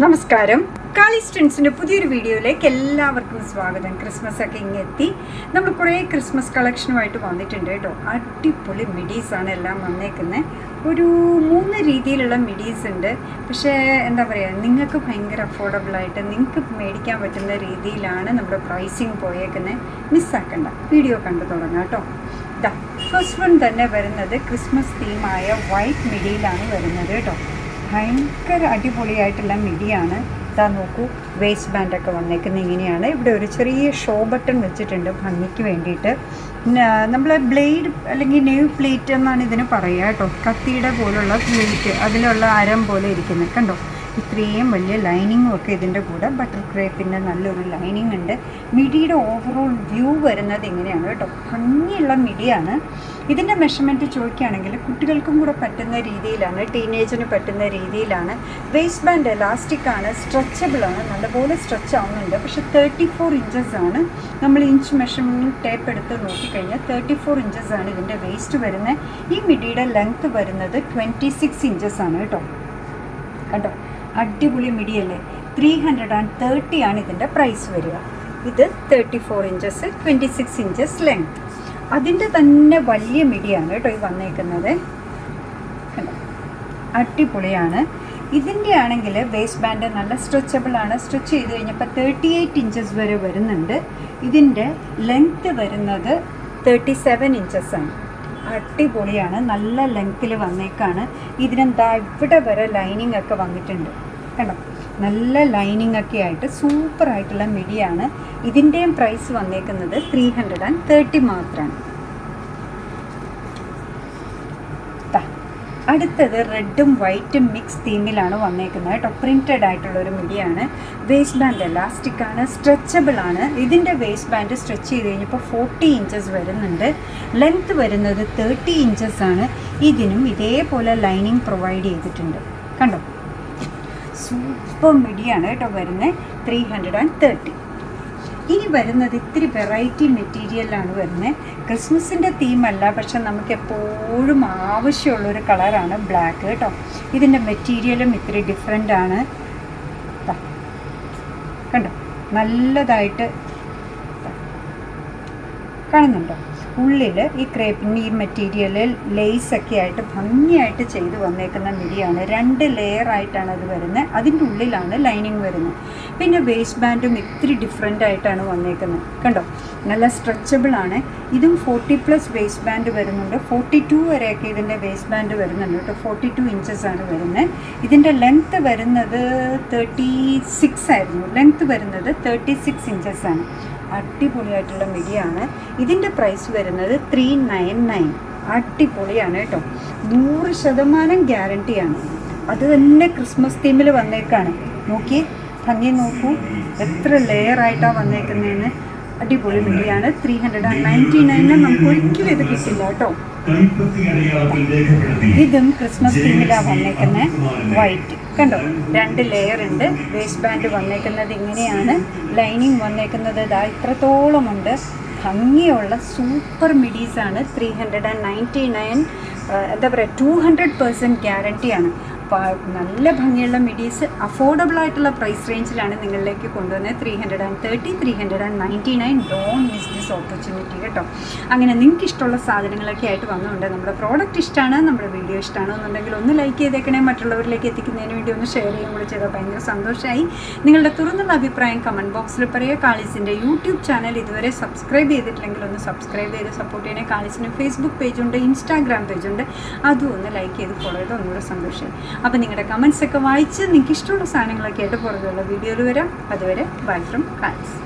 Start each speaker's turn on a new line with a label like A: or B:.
A: നമസ്കാരം. കാളീസ് ട്രെൻഡ്സിൻ്റെ പുതിയൊരു വീഡിയോയിലേക്ക് എല്ലാവർക്കും സ്വാഗതം. ക്രിസ്മസ് ഒക്കെ ഇങ്ങെത്തി. നമ്മൾ കുറേ ക്രിസ്മസ് കളക്ഷനുമായിട്ട് വന്നിട്ടുണ്ട് കേട്ടോ. അടിപൊളി മിഡീസാണ് എല്ലാം വന്നേക്കുന്നത്. ഒരു 3 രീതിയിലുള്ള മിഡീസ് ഉണ്ട്. പക്ഷേ എന്താ പറയുക, നിങ്ങൾക്ക് ഭയങ്കര അഫോർഡബിളായിട്ട് നിങ്ങൾക്ക് മേടിക്കാൻ പറ്റുന്ന രീതിയിലാണ് നമ്മുടെ പ്രൈസിങ് പോയേക്കുന്നത്. മിസ്സാക്കണ്ട, വീഡിയോ കണ്ടു തുടങ്ങാം കേട്ടോ. ഫസ്റ്റ് വൺ തന്നെ വരുന്നത് ക്രിസ്മസ് തീമായ വൈറ്റ് മിഡിയിലാണ് വരുന്നത് കേട്ടോ. ഭയങ്കര അടിപൊളിയായിട്ടുള്ള മിഡിയാണ്. ഇതാ നോക്കൂ, വേസ്റ്റ് ബാൻഡൊക്കെ വന്നേക്കുന്നത് ഇങ്ങനെയാണ്. ഇവിടെ ഒരു ചെറിയ ഷോ ബട്ടൺ വെച്ചിട്ടുണ്ട് ഭംഗിക്ക് വേണ്ടിയിട്ട്. നമ്മൾ ബ്ലേഡ് അല്ലെങ്കിൽ നെവ് പ്ലേറ്റ് എന്നാണ് ഇതിന് പറയുക കേട്ടോ. കത്തിയുടെ പോലുള്ള പ്ലേറ്റ്, അതിലുള്ള അരം പോലെ ഇരിക്കുന്നത് കണ്ടോ. ഇത്രയും വലിയ ലൈനിങ്ങും ഒക്കെ ഇതിൻ്റെ കൂടെ ബട്ടർ ക്രേപ്പിൻ്റെ നല്ലൊരു ലൈനിങ് ഉണ്ട്. മിഡിയുടെ ഓവറോൾ വ്യൂ വരുന്നത് ഇങ്ങനെയാണ് കേട്ടോ. ഭംഗിയുള്ള മിഡിയാണ്. ഇതിൻ്റെ മെഷർമെൻറ്റ് ചോദിക്കുകയാണെങ്കിൽ കുട്ടികൾക്കും കൂടെ പറ്റുന്ന രീതിയിലാണ്, ടീനേജിന് പറ്റുന്ന രീതിയിലാണ്. വേസ്റ്റ് ബാൻഡ് എലാസ്റ്റിക് ആണ്, സ്ട്രെച്ചബിളാണ്, നല്ലപോലെ സ്ട്രെച്ച് ആവുന്നുണ്ട്. പക്ഷേ 34 ഇഞ്ചസ് ആണ്. നമ്മൾ ഇഞ്ച് മെഷർമെൻറ്റ് ടേപ്പ് എടുത്ത് നോക്കിക്കഴിഞ്ഞാൽ 34 ഇഞ്ചസ് ആണ് ഇതിൻ്റെ വേസ്റ്റ് വരുന്നത്. ഈ മിഡിയുടെ ലെങ്ത്ത് വരുന്നത് 26 ഇഞ്ചസ് ആണ് കേട്ടോ. കണ്ടോ, അടിപൊളി മിഡിയല്ലേ. 330 ആണ് ഇതിൻ്റെ പ്രൈസ് വരിക. ഇത് 34 ഇഞ്ചസ്, 26 ഇഞ്ചസ് ലെങ്ത്. അതിൻ്റെ തന്നെ വലിയ മിഡിയാണ് കേട്ടോ ഈ വന്നേക്കുന്നത്. കണ്ടോ, അടിപൊളിയാണ്. ഇതിൻ്റെ ആണെങ്കിൽ വേസ്റ്റ് ബാൻഡ് നല്ല സ്ട്രെച്ചബിൾ ആണ്. സ്ട്രെച്ച് ചെയ്ത് കഴിഞ്ഞപ്പോൾ 38 ഇഞ്ചസ് വരെ വരുന്നുണ്ട്. ഇതിൻ്റെ ലെങ്ത്ത് വരുന്നത് 37 ഇഞ്ചസ് ആണ്. അടിപൊളിയാണ്, നല്ല ലെങ്ത്തിൽ വന്നേക്കാണ്. ഇതിനെന്താ ഇവിടെ വരെ ലൈനിങ് ഒക്കെ വന്നിട്ടുണ്ട് കണ്ടോ. നല്ല ലൈനിങ് ഒക്കെ ആയിട്ട് സൂപ്പറായിട്ടുള്ള മിഡിയാണ്. ഇതിൻ്റെയും പ്രൈസ് വന്നേക്കുന്നത് 330 മാത്രമാണ്. അടുത്തത് റെഡും വൈറ്റും മിക്സ് തീമിലാണ് വന്നേക്കുന്നത് കേട്ടോ. പ്രിൻറ്റഡ് ആയിട്ടുള്ളൊരു മിഡിയാണ്. വേസ്റ്റ് ബാൻഡ് എലാസ്റ്റിക് ആണ്, സ്ട്രെച്ചബിൾ ആണ്. ഇതിൻ്റെ വേസ്റ്റ് ബാൻഡ് സ്ട്രെച്ച് ചെയ്ത് കഴിഞ്ഞപ്പോൾ 40 ഇഞ്ചസ് വരുന്നുണ്ട്. ലെങ്ത്ത് വരുന്നത് 30 ഇഞ്ചസ് ആണ്. ഇതിനും ഇതേപോലെ ലൈനിങ് പ്രൊവൈഡ് ചെയ്തിട്ടുണ്ട് കണ്ടോ. സൂപ്പർ മിഡിയാണ് കേട്ടോ വരുന്നത്. 330. ഇനി വരുന്നത് ഇത്തിരി വെറൈറ്റി മെറ്റീരിയലാണ് വരുന്നത്. ക്രിസ്മസിൻ്റെ തീമല്ല, പക്ഷെ നമുക്ക് എപ്പോഴും ആവശ്യമുള്ളൊരു കളറാണ് ബ്ലാക്ക് കേട്ടോ. ഇതിൻ്റെ മെറ്റീരിയലും ഇത്തിരി ഡിഫറെൻ്റ് ആണ്. കണ്ടോ, നല്ലതായിട്ട് കാണുന്നുണ്ടോ. ഉള്ളിൽ ഈ ക്രേപ്പിൻ്റെ ഈ മെറ്റീരിയലിൽ ലേസൊക്കെ ആയിട്ട് ഭംഗിയായിട്ട് ചെയ്ത് വന്നേക്കുന്ന മിഡിയാണ്. 2 ലെയറായിട്ടാണ് അത് വരുന്നത്. അതിൻ്റെ ഉള്ളിലാണ് ലൈനിങ് വരുന്നത്. പിന്നെ വേസ്റ്റ് ബാൻഡും ഇത്തിരി ഡിഫറെൻ്റ് ആയിട്ടാണ് വന്നേക്കുന്നത് കണ്ടോ. നല്ല സ്ട്രെച്ചബിൾ ആണ്. ഇതും 40+ വേസ്റ്റ് ബാൻഡ് വരുന്നുണ്ട്. 42 വരെയൊക്കെ ഇതിൻ്റെ വേസ്റ്റ് ബാൻഡ് വരുന്നുണ്ട് കേട്ടോ. 42 ഇഞ്ചസ് ആണ് വരുന്നത്. ഇതിൻ്റെ ലെങ്ത്ത് വരുന്നത് 36 ആയിരുന്നു. ലെങ്ത്ത് വരുന്നത് 36 ഇഞ്ചസ് ആണ്. അടിപൊളിയായിട്ടുള്ള മിഡിയാണ്. ഇതിൻ്റെ പ്രൈസ് വരുന്നത് 399. അടിപൊളിയാണ് കേട്ടോ. 100% ഗ്യാരണ്ടിയാണ്. അത് തന്നെ ക്രിസ്മസ് തീമിൽ വന്നേക്കാണ്. നോക്കിയേ, ഭംഗി നോക്കൂ, എത്ര ലെയറായിട്ടാണ് വന്നേക്കുന്നതെന്ന്. അടിപൊളി മിഡിയാണ്. 399 നമുക്ക് ഒരിക്കലും ഇത് കിട്ടില്ല കേട്ടോ. ഇതും ക്രിസ്മസ് തീമിലാണ് വന്നേക്കുന്നത്. വൈറ്റ് കണ്ടോ, 2 ലെയർ ഉണ്ട്. വേസ്റ്റ് ബാൻഡ് വന്നേക്കുന്നത് ഇങ്ങനെയാണ്. ലൈനിങ് വന്നേക്കുന്നത് ഇതാ ഇത്രത്തോളമുണ്ട്. ഭംഗിയുള്ള സൂപ്പർ മിഡീസാണ്. 399. എന്താ പറയുക, 200% ഗ്യാരണ്ടിയാണ്. നല്ല ഭംഗിയുള്ള മിഡീസ് അഫോർഡബിളായിട്ടുള്ള പ്രൈസ് റേഞ്ചിലാണ് നിങ്ങളിലേക്ക് കൊണ്ടുവന്നത്. 330, 399. ഡോണ്ട് മിസ് ദിസ് ഓപ്പർച്യൂണിറ്റി കേട്ടോ. അങ്ങനെ നിങ്ങൾക്ക് ഇഷ്ടമുള്ള സാധനങ്ങളൊക്കെ ആയിട്ട് വന്നുകൊണ്ട് നമ്മുടെ പ്രോഡക്റ്റ് ഇഷ്ടമാണ്, നമ്മുടെ വീഡിയോ ഇഷ്ടമാണോ എന്നുണ്ടെങ്കിൽ ഒന്ന് ലൈക്ക് ചെയ്തേക്കണേ. മറ്റുള്ളവരിലേക്ക് എത്തിക്കുന്നതിന് വേണ്ടി ഒന്ന് ഷെയർ ചെയ്യുകയും കൂടെ ചെയ്താൽ ഭയങ്കര സന്തോഷമായി. നിങ്ങളുടെ തുറന്നുള്ള അഭിപ്രായം കമൻറ്റ് ബോക്സിൽ പറയുക. കാളീസിൻ്റെ യൂട്യൂബ് ചാനൽ ഇതുവരെ സബ്സ്ക്രൈബ് ചെയ്തിട്ടില്ലെങ്കിൽ ഒന്ന് സബ്സ്ക്രൈബ് ചെയ്ത് സപ്പോർട്ട് ചെയ്യണേ. കാളീസിന് ഫേസ്ബുക്ക് പേജുണ്ട്, ഇൻസ്റ്റാഗ്രാം പേജുണ്ട്. അതും ഒന്ന് ലൈക്ക് ചെയ്ത് ഫോളോ ചെയ്ത് ഒന്നുകൂടെ സന്തോഷമായി. അപ്പോൾ നിങ്ങളുടെ കമൻസൊക്കെ വായിച്ച് നിങ്ങൾക്ക് ഇഷ്ടമുള്ള സാധനങ്ങളൊക്കെ ആയിട്ട് പുറത്തുള്ള വീഡിയോയിൽ വരാം. അതുവരെ ബൈ ഫ്രം കാളീസ്.